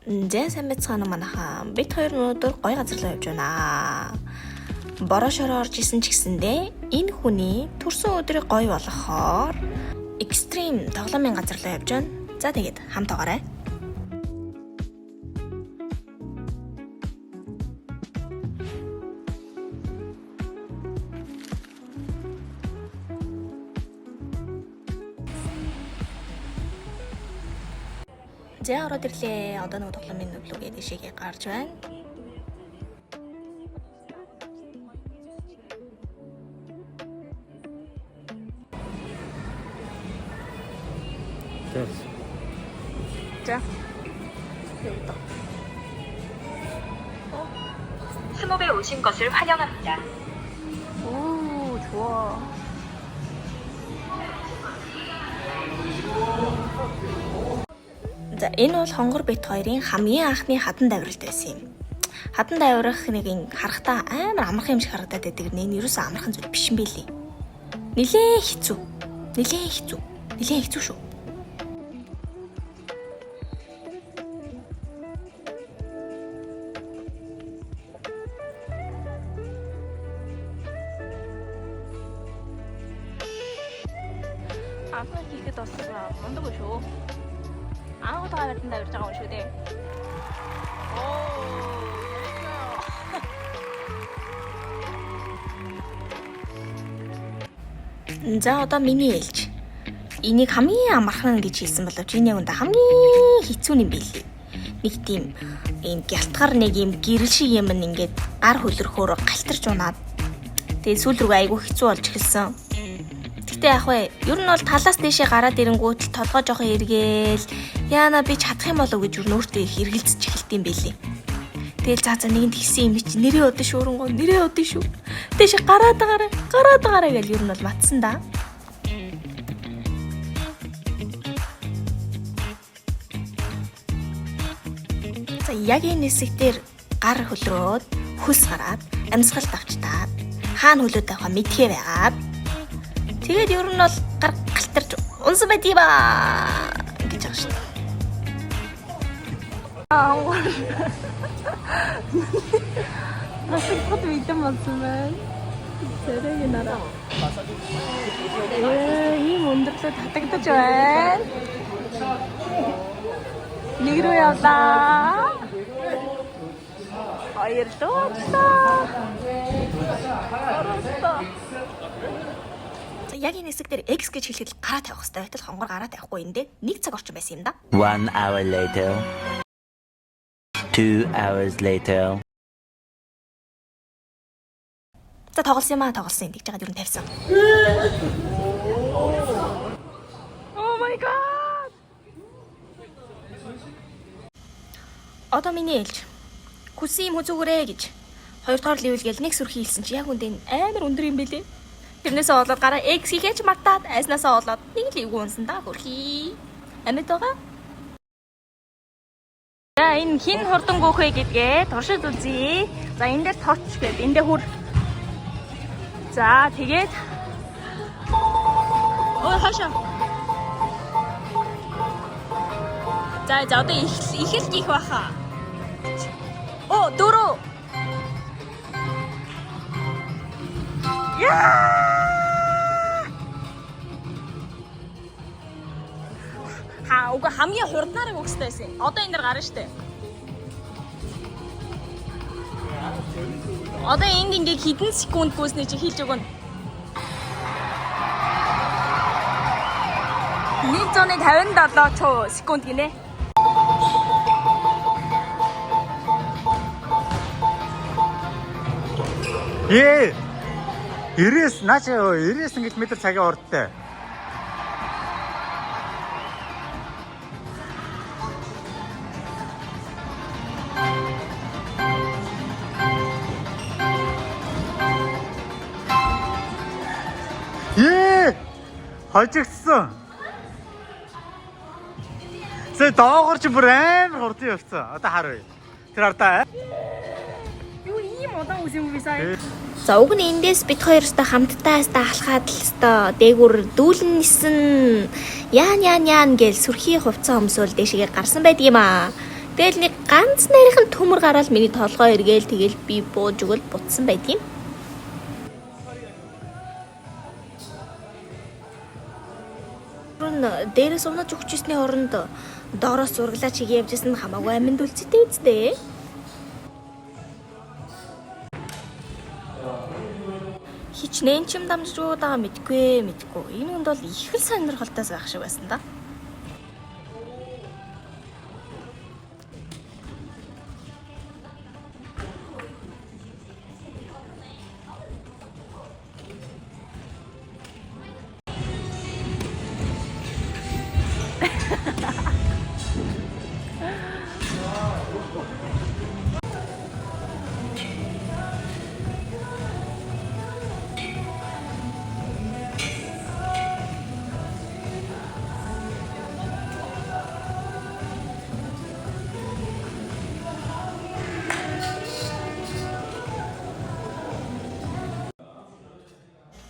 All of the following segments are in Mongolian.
За сайн байцгаана манайхаа. Бид хоёр өнөөдөр гоё газар руу явж байна. Бороо шороо орж исэн ч гэсэндээ энэ хүний төрсөн өдрийг гоё болгохоор экстрим тоглоомын газар руу явж байна. За тэгээд хамтаагаарай. За ороод ирлээ. Одоо нэг тоглоомын нүглүүгээ дэшигээ гарч байна. 자. 여기다. 스몹에 오신 것을 환영합니다. 오, 좋아. За энэ бол хонгор бит хоёрын хамгийн анхны хадан давиралт байсан юм. Хадан давирах нэг харахтаа амар амархан юм шиг харагдаад байдаг. Энэ ерөөсөө амархан зүйл биш юм билий. Нилээн хэцүү шүү. Анхны хийхэд бас мундаг шүү. 아무것도 안 했다 그랬잖아 오시대. За одоо миний ээлж. Энийг хамгийн амархан гэж хэлсэн боловч энэ яг хамгийн хэцүү юм билий. Нэг тийм ийм гялтгар нэг ийм гэрэл шиг юм ингээд гар хөлөрхөөр галтарч унаад. Тэгээд сүүл рүү айгүй хэцүү болж эхэлсэн. Гэтэ яг вэ, ер нь бол талаас дэшээ гараад ирэнгүүт толгой жоохон эргээл яана би чадах юм болов гэж юу нөөртөө их эргэлзэж эхэлт юм бэлээ. Тэгэл за нэгэнд хийсэн юм чи нэрээ өдөн шүүрэнгөө нэрээ өдөн шүү. Дэшээ гараад байгаарай гэж ер нь бол матсан да. За яг энэ хэсэгтэр гар хөлрөөд хөс гараад амьсгалд авчтаад хаана хөлөөд авах мэдхээ байгаад тэгээд ер нь бол гар галтарч унсан байт юм аа гэж байгаа шүү дээ. 나스포도 이점 맞으면 제력이 나라. 이 뭔들도 다 떼겠다 좋아. 니로야다. 아이를 또 없어. 알았어. Яг энэ хэсэг дээр X гэж хэлэхэд гараа тавих хэрэгтэй байтал хонгор гараа тавихгүй энэ дээр 1 цаг орчим байсан юм да. 1 hour later. 2 hours later. За тоглосон гэж жагаад юу тавьсан. Oh my god. Одоо миний ээлж хүссэн юм хүзүүгээрээ гэж 2 дугаар левел гээл нэг сүрхий хэлсэн чи яг үндэ амар өндөр юм бэлээ. Тэрнээсээ болоод гараа X хийгээч мартаад айснасаа болоод нэг л ивгүй унсан да хөрхий. Амьд байгаа. За энэ хин хурдан гоохэ гэдгээ туршид үзье. За энэ дээр точ гэдэг энэ дээр хүр. За тэгээд хашаа. За одоо ихэл гих баха. Дөрөв. Уга хамгийн хурднаараа өгсөй байсан. Одоо энэ дэр гарна штэ. Одоо энд ингээ хэдэн секунд гүйснэ чи хэлж өгнө. 157 секунд гинэ. Ээ. 90 наач 90 км цагийн урдтай. Хожигдсан. Зэ доогор чи бүр амар хурдан явцсан. Одоо харъя. Тэр ардаа. Юу ийм удаан үс юм бэ сая? За уг нь эндээс бид хоёрстой хамтдаа алхаад л өстой дээгүр дүүлэн нисэн яан гээл сүрхий хувцас өмсөөл дэшигээ гарсан байдаг юм аа. Тэгэл нэг ганц нарийнхан төмөр гараад миний толгой эргээл тэгэл би бууж өгөл бутсан байдгийн. Дээрээс унаж өгчсөний оронд доороос зурглаа чиг явжсэн нь хамаагүй аминд үлцэтэй үстэй. Хичнээн ч юм дамжиж байгаа мэдгүй. Энэ хүнд бол их л сонирхолтойс байх шиг байсан да.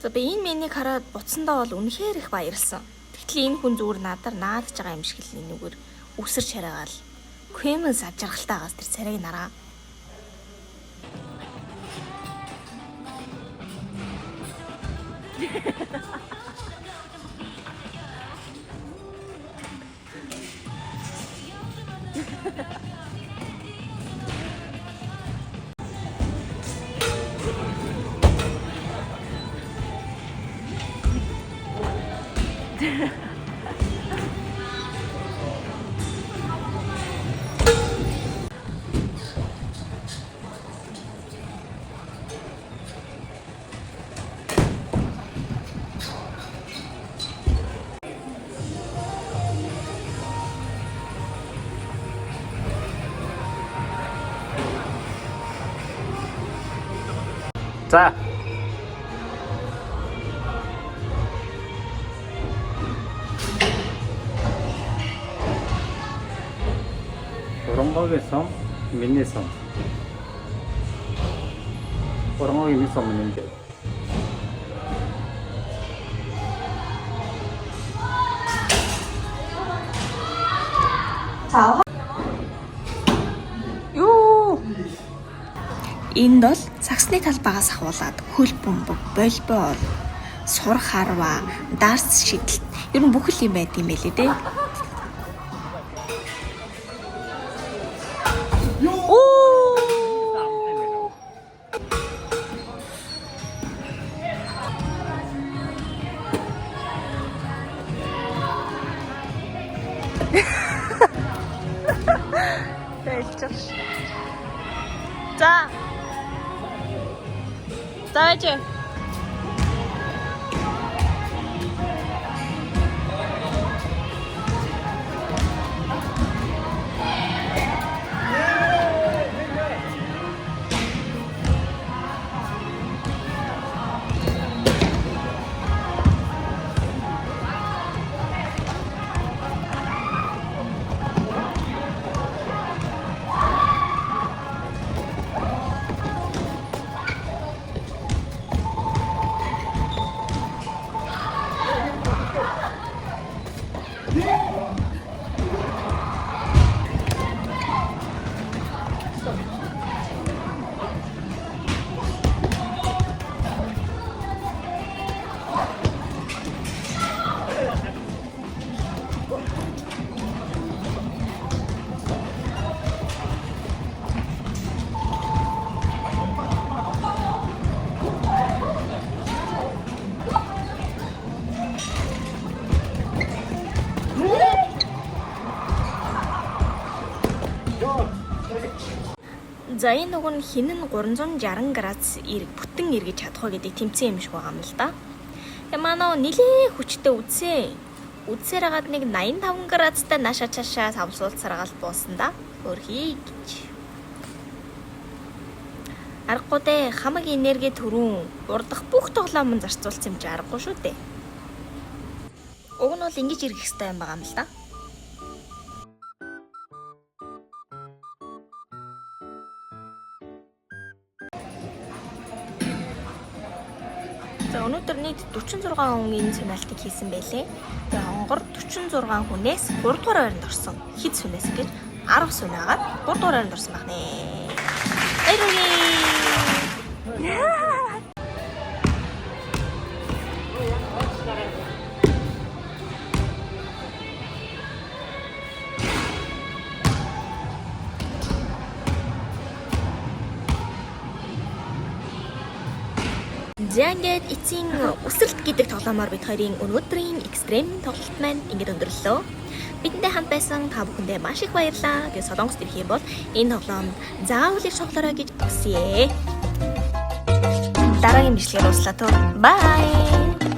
За би энэ менийг хараад буцсандаа бол үнэхээр их баярлсан. Тэгтэл энэ хүн зүгээр надаар наадж байгаа юм шиг л энэгээр үсэрч хараагаал. Кремэн савжаргалтаагаас тэр царайг нараа. За. Оронгогийн сум, миний сум. Оронгогийн сум нь энэ. Энд бол саксны талбайгаас ахуулаад хөл бөмбөг, волейбол, сурах харва, дартс шидэлт ер нь бүх л юм байд юм байлээ дээ. За. Давайте. За энэ нөгөө нь хинэн 360 градус бүтэн эргэж чадах вэ гэдэг тэмцээн юм шиг байгаа юм л да. Тэгээ манай нилээ хүчтэй үдсээр хагаад нэг 85 градустай наашаа чашаа савлуулцаргаал буусан да. Хөрхий гэж. Аргагүй дээ, хамаг энерги төрүүн урдах бүх тоглоом зарцуулсан юм чи аргагүй шүү дээ. Уг нь бол ингэж ирэх хэрэгтэй юм байгаа юм л да. За өнөөдөр нийт 46 хүн энэ сонирхалтыг хийсэн байлээ. Тэгээ онгор 46 хүнээс 3 дугаар байранд орсон. Хэд сүнээс гэж 10 сунаагаад 3 дугаараар дурсан баг нэ. Баярлалаа. За ингээд эцсийн өсөлт гэдэг тоглоомоор бид хоёрын өнөөдрийн экстрем тоглолт маань ингээд өндөрлөө. Бидэнтэй хамт байсан та бүхэндээ маш их баярлалаа. Тэгээд Солонгост ирэх юм бол энэ тоглоомд заавал их тоглоорой гэж хүсье. Дараагийн бичлэгээр уулзлаа тоо. Bye.